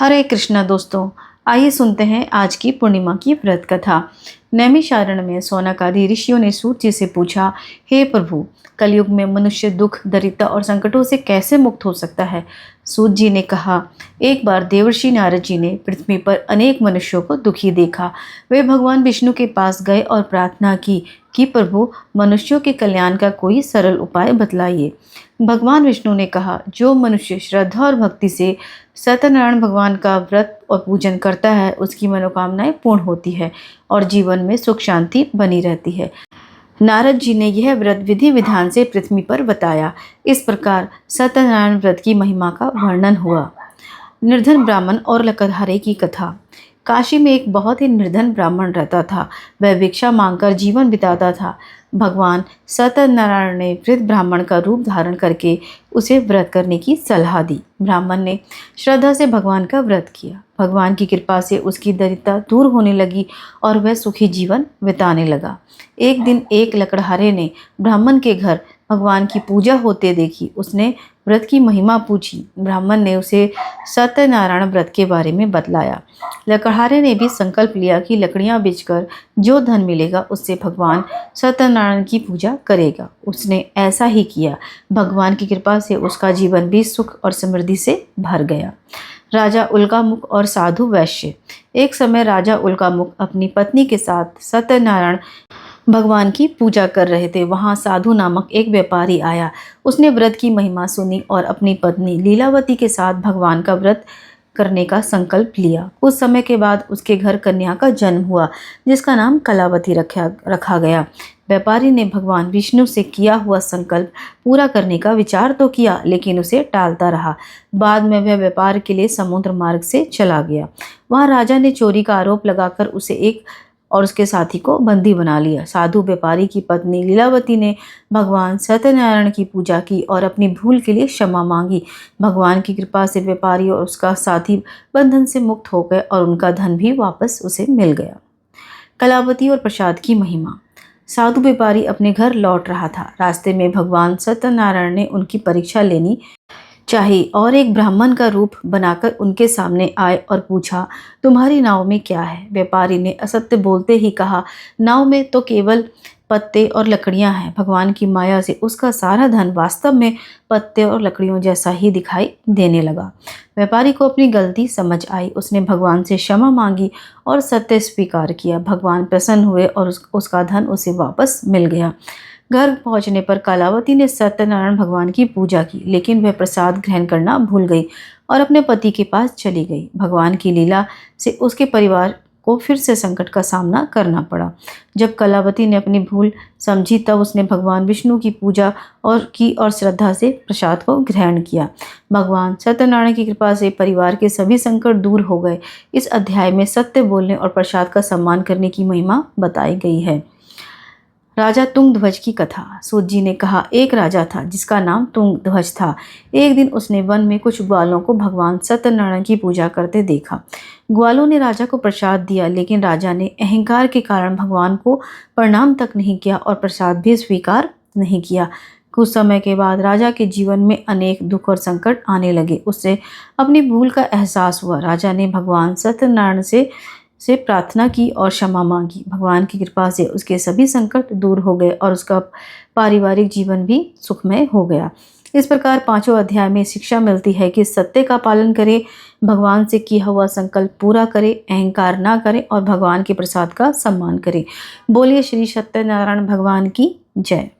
हरे कृष्णा दोस्तों, आइए सुनते हैं आज की पूर्णिमा की व्रत कथा। नैमिषारण्य में सौनकादि ऋषियों ने सूत जी से पूछा, हे प्रभु, कलयुग में मनुष्य दुख, दरिद्रता और संकटों से कैसे मुक्त हो सकता है। सूत जी ने कहा, एक बार देवर्षि नारद जी ने पृथ्वी पर अनेक मनुष्यों को दुखी देखा। वे भगवान विष्णु के पास गए और प्रार्थना की कि प्रभु, मनुष्यों के कल्याण का कोई सरल उपाय बतलाइए। भगवान विष्णु ने कहा, जो मनुष्य श्रद्धा और भक्ति से सत्यनारायण भगवान का व्रत और पूजन करता है, उसकी मनोकामनाएं पूर्ण होती है और जीवन में सुख शांति बनी रहती है। नारद जी ने यह व्रत विधि विधान से पृथ्वी पर बताया। इस प्रकार सत्यनारायण व्रत की महिमा का वर्णन हुआ। निर्धन ब्राह्मण और लकड़हारे की कथा। काशी में एक बहुत ही निर्धन ब्राह्मण रहता था। वह भिक्षा मांगकर जीवन बिताता था। भगवान सत्यनारायण ने वृद्ध ब्राह्मण का रूप धारण करके उसे व्रत करने की सलाह दी। ब्राह्मण ने श्रद्धा से भगवान का व्रत किया। भगवान की कृपा से उसकी दरिद्रता दूर होने लगी और वह सुखी जीवन बिताने लगा। एक दिन एक लकड़हारे ने ब्राह्मण के घर भगवान की पूजा होते देखी। उसने व्रत की महिमा पूछी। ब्राह्मण ने उसे सत्यनारायण व्रत के बारे में बतलाया। लकड़हारे ने भी संकल्प लिया कि लकड़ियां बेचकर जो धन मिलेगा उससे भगवान सत्यनारायण की पूजा करेगा। उसने ऐसा ही किया। भगवान की कृपा से उसका जीवन भी सुख और समृद्धि से भर गया। राजा उल्कामुख और साधु वैश्य। एक समय राजा उल्कामुख अपनी पत्नी के साथ सत्यनारायण भगवान की पूजा कर रहे थे। वहां साधु नामक एक व्यापारी आया। उसने व्रत की महिमा सुनी और अपनी पत्नी लीलावती के साथ भगवान का व्रत करने का संकल्प लिया। कुछ समय के बाद उसके घर कन्या का जन्म हुआ, जिसका नाम कलावती रखा गया। व्यापारी ने भगवान विष्णु से किया हुआ संकल्प पूरा करने का विचार तो किया, लेकिन उसे टालता रहा। बाद में वह व्यापार के लिए समुद्र मार्ग से चला गया। वहां राजा ने चोरी का आरोप लगाकर उसे और उसके साथी को बंदी बना लिया। साधु व्यापारी की पत्नी लीलावती ने भगवान सत्यनारायण की पूजा की और अपनी भूल के लिए क्षमा मांगी। भगवान की कृपा से व्यापारी और उसका साथी बंधन से मुक्त हो गए और उनका धन भी वापस उसे मिल गया। कलावती और प्रसाद की महिमा। साधु व्यापारी अपने घर लौट रहा था। रास्ते में भगवान सत्यनारायण ने उनकी परीक्षा लेनी चाही और एक ब्राह्मण का रूप बनाकर उनके सामने आए और पूछा, तुम्हारी नाव में क्या है। व्यापारी ने असत्य बोलते ही कहा, नाव में तो केवल पत्ते और लकड़ियां हैं। भगवान की माया से उसका सारा धन वास्तव में पत्ते और लकड़ियों जैसा ही दिखाई देने लगा। व्यापारी को अपनी गलती समझ आई। उसने भगवान से क्षमा मांगी और सत्य स्वीकार किया। भगवान प्रसन्न हुए और उसका धन उसे वापस मिल गया। घर पहुंचने पर कलावती ने सत्यनारायण भगवान की पूजा की, लेकिन वह प्रसाद ग्रहण करना भूल गई और अपने पति के पास चली गई। भगवान की लीला से उसके परिवार को फिर से संकट का सामना करना पड़ा। जब कलावती ने अपनी भूल समझी, तब उसने भगवान विष्णु की पूजा और श्रद्धा से प्रसाद को ग्रहण किया। भगवान सत्यनारायण की कृपा से परिवार के सभी संकट दूर हो गए। इस अध्याय में सत्य बोलने और प्रसाद का सम्मान करने की महिमा बताई गई है। राजा तुंगध्वज की कथा। सूत जी ने कहा, एक राजा था जिसका नाम तुंगध्वज था। एक दिन उसने वन में कुछ ग्वालों को भगवान सत्यनारायण की पूजा करते देखा। ग्वालों ने राजा को प्रसाद दिया, लेकिन राजा ने अहंकार के कारण भगवान को प्रणाम तक नहीं किया और प्रसाद भी स्वीकार नहीं किया। कुछ समय के बाद राजा के जीवन में अनेक दुख और संकट आने लगे। उससे अपनी भूल का एहसास हुआ। राजा ने भगवान सत्यनारायण से प्रार्थना की और क्षमा मांगी। भगवान की कृपा से उसके सभी संकट दूर हो गए और उसका पारिवारिक जीवन भी सुखमय हो गया। इस प्रकार पांचों अध्याय में शिक्षा मिलती है कि सत्य का पालन करें, भगवान से किया हुआ संकल्प पूरा करें, अहंकार ना करें और भगवान के प्रसाद का सम्मान करें। बोलिए श्री सत्यनारायण भगवान की जय।